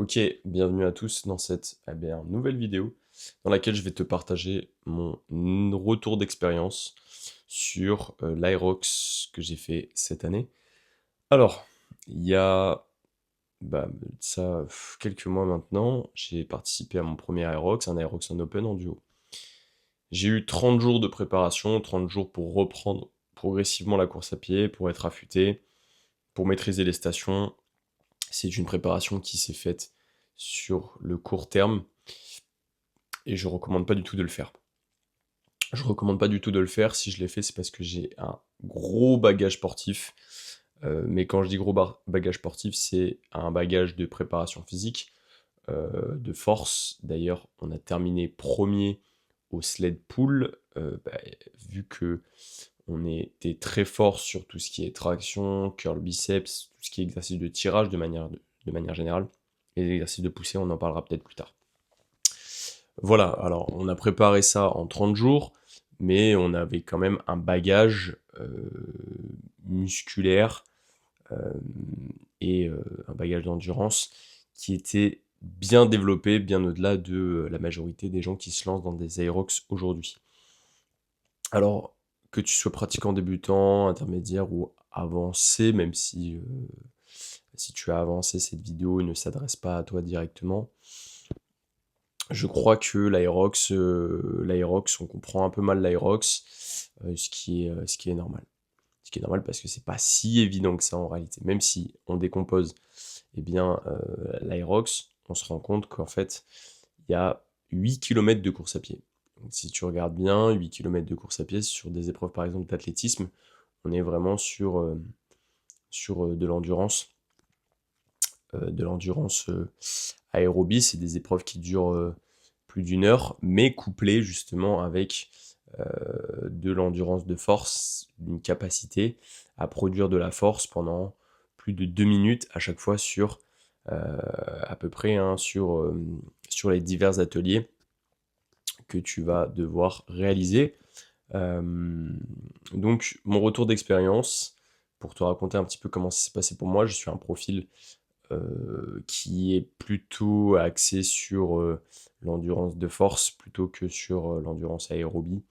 Ok, bienvenue à tous dans cette nouvelle vidéo dans laquelle je vais te partager mon retour d'expérience sur l'Aerox que j'ai fait cette année. Alors, il y a quelques mois maintenant, j'ai participé à mon premier Aerox, un Aerox en Open en duo. J'ai eu 30 jours de préparation, 30 jours pour reprendre progressivement la course à pied, pour être affûté, pour maîtriser les stations. C'est une préparation qui s'est faite sur le court terme et je recommande pas du tout de le faire. Je recommande pas du tout de le faire. Si je l'ai fait, c'est parce que j'ai un gros bagage sportif. Mais quand je dis gros bagage sportif, c'est un bagage de préparation physique, de force. D'ailleurs, on a terminé premier au sled pull, vu que on était très fort sur tout ce qui est traction, curl biceps, tout ce qui est exercice de tirage de manière générale. Et les exercices de poussée, on en parlera peut-être plus tard. Voilà, alors on a préparé ça en 30 jours, mais on avait quand même un bagage musculaire euh, et un bagage d'endurance qui était bien développé, bien au-delà de la majorité des gens qui se lancent dans des Aerox aujourd'hui. Alors, que tu sois pratiquant débutant, intermédiaire ou avancé, même si tu as avancé, cette vidéo ne s'adresse pas à toi directement. Je crois que l'Aerox, on comprend un peu mal l'Aerox, ce qui est normal. Ce qui est normal parce que c'est pas si évident que ça en réalité. Même si on décompose l'Aerox, on se rend compte qu'en fait, il y a 8 kilomètres de course à pied. Donc, si tu regardes bien, 8 kilomètres de course à pied sur des épreuves par exemple d'athlétisme, on est vraiment sur de l'endurance aérobie. C'est des épreuves qui durent plus d'une heure, mais couplées justement avec de l'endurance de force, d'une capacité à produire de la force pendant plus de 2 minutes à chaque fois sur à peu près sur les divers ateliers que tu vas devoir réaliser. Donc mon retour d'expérience, pour te raconter un petit peu comment ça s'est passé pour moi, je suis un profil qui est plutôt axé sur l'endurance de force plutôt que sur l'endurance aérobie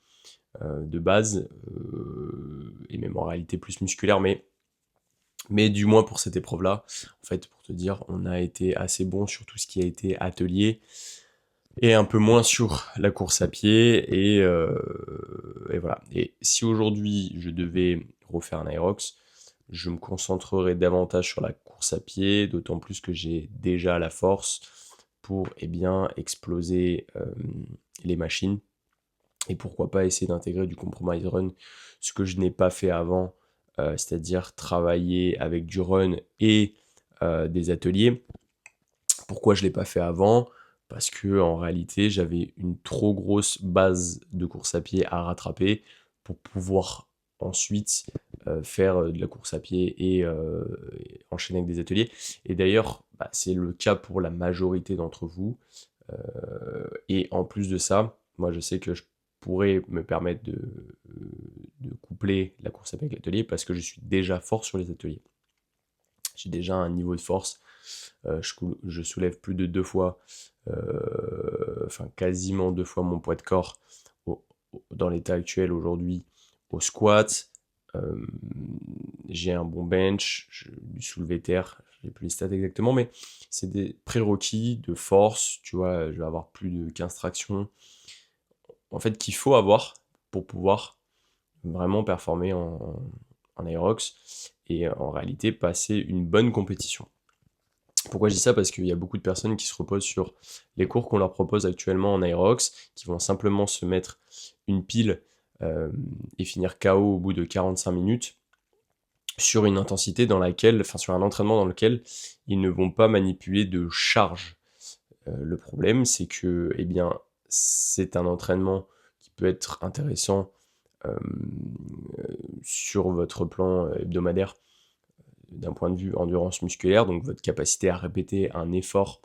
de base, et même en réalité plus musculaire, mais du moins pour cette épreuve-là, en fait, pour te dire, on a été assez bon sur tout ce qui a été atelier, et un peu moins sur la course à pied, et voilà. Et si aujourd'hui je devais refaire un Aerox, je me concentrerai davantage sur la course à pied, d'autant plus que j'ai déjà la force pour exploser les machines. Et pourquoi pas essayer d'intégrer du compromise run, ce que je n'ai pas fait avant, c'est-à-dire travailler avec du run et des ateliers. Pourquoi je ne l'ai pas fait avant? Parce que en réalité, j'avais une trop grosse base de course à pied à rattraper pour pouvoir ensuite faire de la course à pied et enchaîner avec des ateliers. Et d'ailleurs, c'est le cas pour la majorité d'entre vous. Et en plus de ça, moi je sais que je pourrais me permettre de coupler la course à pied avec l'atelier parce que je suis déjà fort sur les ateliers. J'ai déjà un niveau de force. Je soulève plus de 2 fois, enfin quasiment 2 fois mon poids de corps dans l'état actuel aujourd'hui au squat. Euh, j'ai un bon bench, du soulevé terre, je n'ai plus les stats exactement, mais c'est des prérequis de force, tu vois, je vais avoir plus de 15 tractions, en fait, qu'il faut avoir pour pouvoir vraiment performer en Aerox et en réalité passer une bonne compétition. Pourquoi je dis ça? Parce qu'il y a beaucoup de personnes qui se reposent sur les cours qu'on leur propose actuellement en Aerox, qui vont simplement se mettre une pile euh, et finir KO au bout de 45 minutes sur une intensité sur un entraînement dans lequel ils ne vont pas manipuler de charge. Le problème, c'est que, c'est un entraînement qui peut être intéressant euh, sur votre plan hebdomadaire d'un point de vue endurance musculaire, donc votre capacité à répéter un effort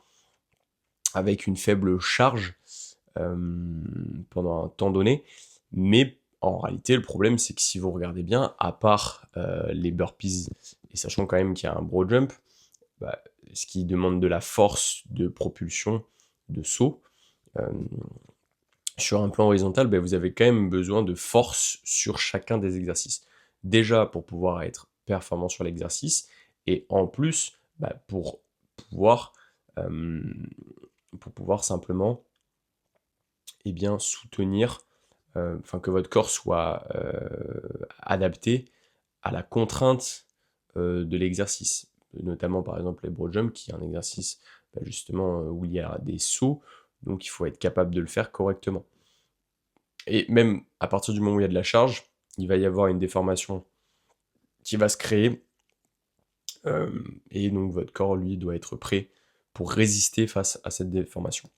avec une faible charge euh, pendant un temps donné. Mais en réalité, le problème, c'est que si vous regardez bien, à part les burpees, et sachant quand même qu'il y a un bro jump, bah, ce qui demande de la force de propulsion, de saut. Euh, Sur un plan horizontal, bah, vous avez quand même besoin de force sur chacun des exercices. Déjà pour pouvoir être performant sur l'exercice, et en plus bah, pouvoir, euh, pour pouvoir simplement soutenir, enfin que votre corps soit adapté à la contrainte de l'exercice. Notamment par exemple les broad jumps, qui est un exercice justement où il y a des sauts, donc il faut être capable de le faire correctement. Et même à partir du moment où il y a de la charge, il va y avoir une déformation qui va se créer. Et donc votre corps, lui, doit être prêt pour résister face à cette déformation.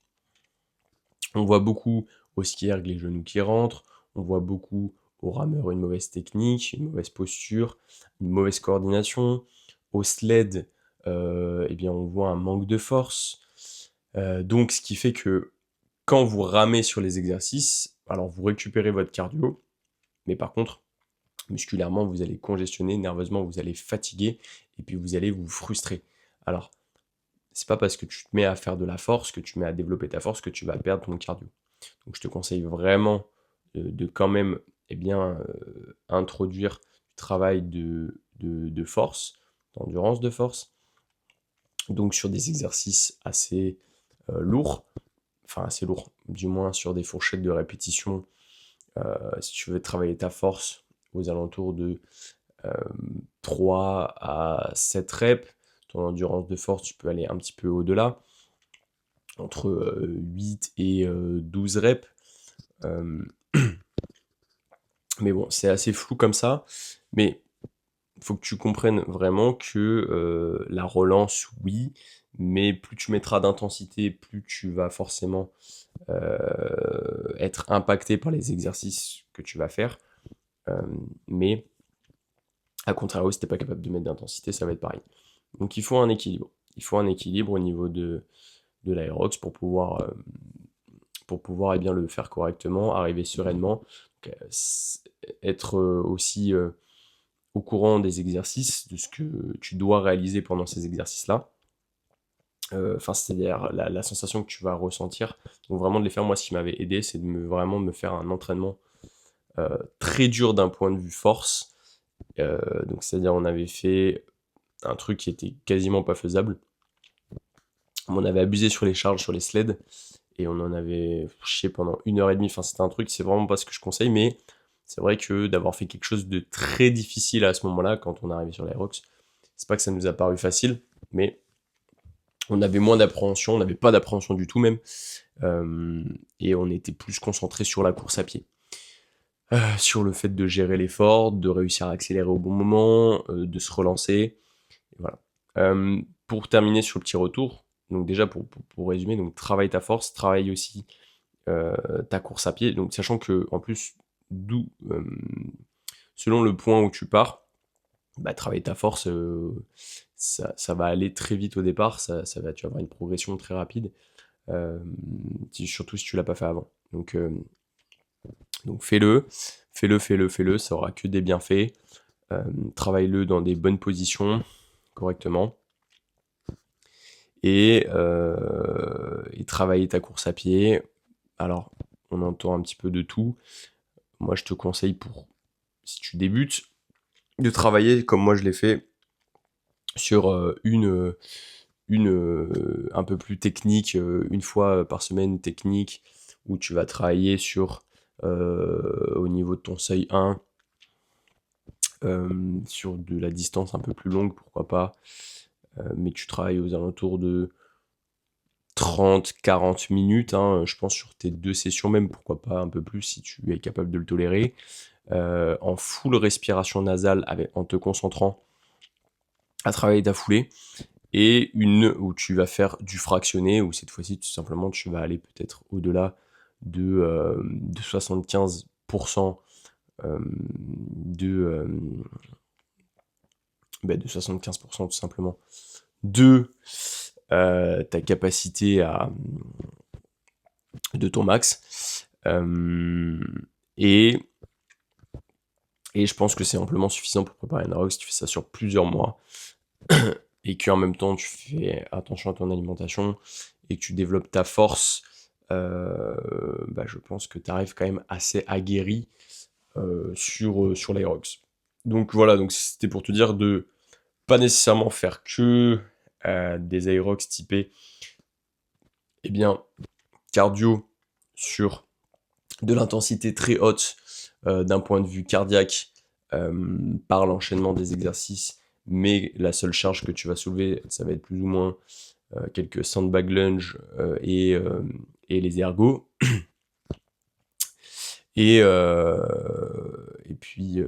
On voit beaucoup au ski erg les genoux qui rentrent, on voit beaucoup au rameur une mauvaise technique, une mauvaise posture, une mauvaise coordination. Au sled, on voit un manque de force. Donc ce qui fait que quand vous ramez sur les exercices, alors vous récupérez votre cardio, mais par contre, musculairement, vous allez congestionner, nerveusement, vous allez fatiguer, et puis vous allez vous frustrer. Alors, c'est pas parce que tu te mets à faire de la force, que tu mets à développer ta force, que tu vas perdre ton cardio. Donc je te conseille vraiment de quand même introduire du travail de force, d'endurance de force, donc sur des exercices assez lourds, enfin assez lourds, du moins sur des fourchettes de répétition. Si tu veux travailler ta force aux alentours de 3 à 7 reps, ton endurance de force, tu peux aller un petit peu au-delà, entre 8 et 12 reps. Mais bon, c'est assez flou comme ça. Mais il faut que tu comprennes vraiment que la relance, oui, mais plus tu mettras d'intensité, plus tu vas forcément être impacté par les exercices que tu vas faire. Mais à contrario, si tu n'es pas capable de mettre d'intensité, ça va être pareil. Donc il faut un équilibre. Il faut un équilibre au niveau de l'aérox pour pouvoir le faire correctement, arriver sereinement, donc, être aussi au courant des exercices, de ce que tu dois réaliser pendant ces exercices-là. Enfin, c'est-à-dire la sensation que tu vas ressentir. Donc vraiment de les faire, moi, ce qui m'avait aidé, c'est de vraiment me faire un entraînement très dur d'un point de vue force. Donc c'est-à-dire on avait fait un truc qui était quasiment pas faisable. On avait abusé sur les charges, sur les sleds, et on en avait chié pendant 1 heure et demie. Enfin, c'était un truc, c'est vraiment pas ce que je conseille, mais c'est vrai que d'avoir fait quelque chose de très difficile à ce moment-là, quand on est arrivé sur l'Aerox, c'est pas que ça nous a paru facile, mais on avait moins d'appréhension, on n'avait pas d'appréhension du tout même, et on était plus concentré sur la course à pied. Sur le fait de gérer l'effort, de réussir à accélérer au bon moment, de se relancer, et voilà. Pour terminer sur le petit retour, donc déjà pour résumer, donc travaille ta force, travaille aussi ta course à pied, donc sachant que en plus, selon le point où tu pars, bah, travailler ta force, ça va aller très vite au départ, tu vas avoir une progression très rapide, surtout si tu l'as pas fait avant. Donc fais-le, ça aura que des bienfaits. Travaille-le dans des bonnes positions, correctement. Et travailler ta course à pied. Alors, on entend un petit peu de tout. Moi, je te conseille si tu débutes, de travailler comme moi je l'ai fait sur un peu plus technique, une fois par semaine technique, où tu vas travailler au niveau de ton seuil 1, sur de la distance un peu plus longue, pourquoi pas, mais tu travailles aux alentours de 30-40 minutes, hein, je pense sur tes 2 sessions même, pourquoi pas un peu plus si tu es capable de le tolérer, en full respiration nasale en te concentrant à travailler ta foulée, et une où tu vas faire du fractionné, où cette fois-ci tout simplement tu vas aller peut-être au-delà de 75% de, de 75% tout simplement de ta capacité de ton max. Et je pense que c'est amplement suffisant pour préparer une rock si tu fais ça sur plusieurs mois. et qu'en même temps tu fais attention à ton alimentation et que tu développes ta force, je pense que tu arrives quand même assez aguerri sur l'Aerox. Donc voilà, donc c'était pour te dire de pas nécessairement faire que des Aerox typés, eh bien, cardio sur de l'intensité très haute d'un point de vue cardiaque par l'enchaînement des exercices, mais la seule charge que tu vas soulever, ça va être plus ou moins quelques sandbag lunge et les ergos. Et puis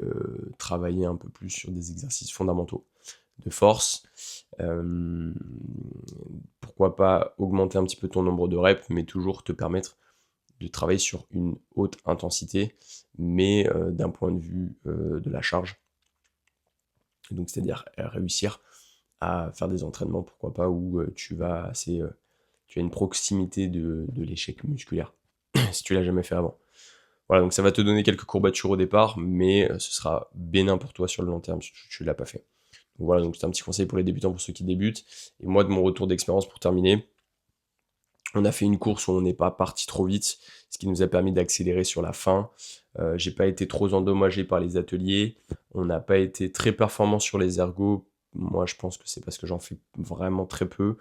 travailler un peu plus sur des exercices fondamentaux de force. Pourquoi pas augmenter un petit peu ton nombre de reps, mais toujours te permettre de travailler sur une haute intensité, mais d'un point de vue de la charge. Donc c'est-à-dire réussir à faire des entraînements, pourquoi pas, où tu as une proximité de l'échec musculaire, si tu l'as jamais fait avant. Voilà, donc ça va te donner quelques courbatures au départ, mais ce sera bénin pour toi sur le long terme si tu l'as pas fait. Donc voilà, donc c'est un petit conseil pour les débutants, pour ceux qui débutent. Et moi, de mon retour d'expérience, pour terminer, on a fait une course où on n'est pas parti trop vite, ce qui nous a permis d'accélérer sur la fin. J'ai pas été trop endommagé par les ateliers. On n'a pas été très performant sur les ergos. Moi, je pense que c'est parce que j'en fais vraiment très peu.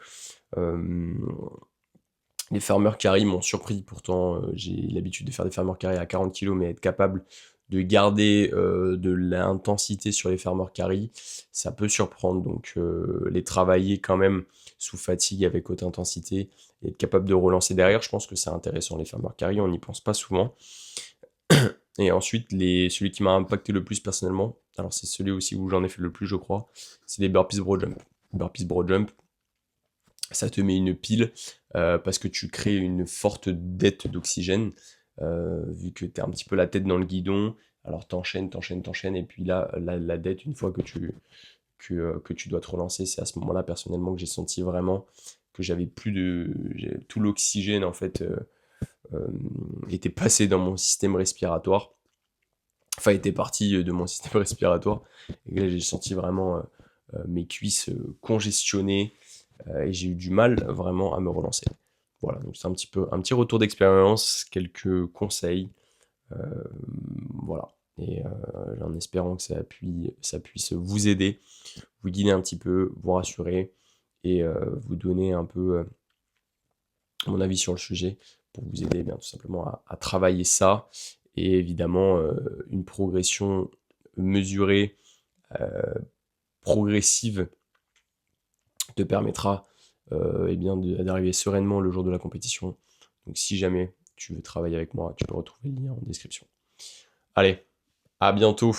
Les farmer carry m'ont surpris, pourtant j'ai l'habitude de faire des farmer carry à 40 kg, mais être capable de garder de l'intensité sur les farmer carry, ça peut surprendre. Donc les travailler quand même sous fatigue avec haute intensité et être capable de relancer derrière, je pense que c'est intéressant. Les farmer carry, on n'y pense pas souvent. Et ensuite, celui qui m'a impacté le plus personnellement, alors c'est celui aussi où j'en ai fait le plus, je crois, c'est les burpees broad jump. Burpees broad jump, ça te met une pile parce que tu crées une forte dette d'oxygène vu que tu es un petit peu la tête dans le guidon. Alors t'enchaînes, et puis là, la dette, une fois que tu dois te relancer, c'est à ce moment-là, personnellement, que j'ai senti vraiment que j'avais plus tout l'oxygène, en fait, euh, était passé dans mon système respiratoire. Enfin, était parti de mon système respiratoire. Et là, j'ai senti vraiment mes cuisses congestionnées, et j'ai eu du mal vraiment à me relancer. Voilà, donc c'est un petit retour d'expérience, quelques conseils, euh, voilà, et en espérant que ça puisse vous aider, vous guider un petit peu, vous rassurer et vous donner un peu mon avis sur le sujet pour vous aider bien tout simplement à travailler ça et évidemment une progression mesurée, euh, progressive te permettra d'arriver sereinement le jour de la compétition. Donc si jamais tu veux travailler avec moi, tu peux retrouver le lien en description. Allez, à bientôt.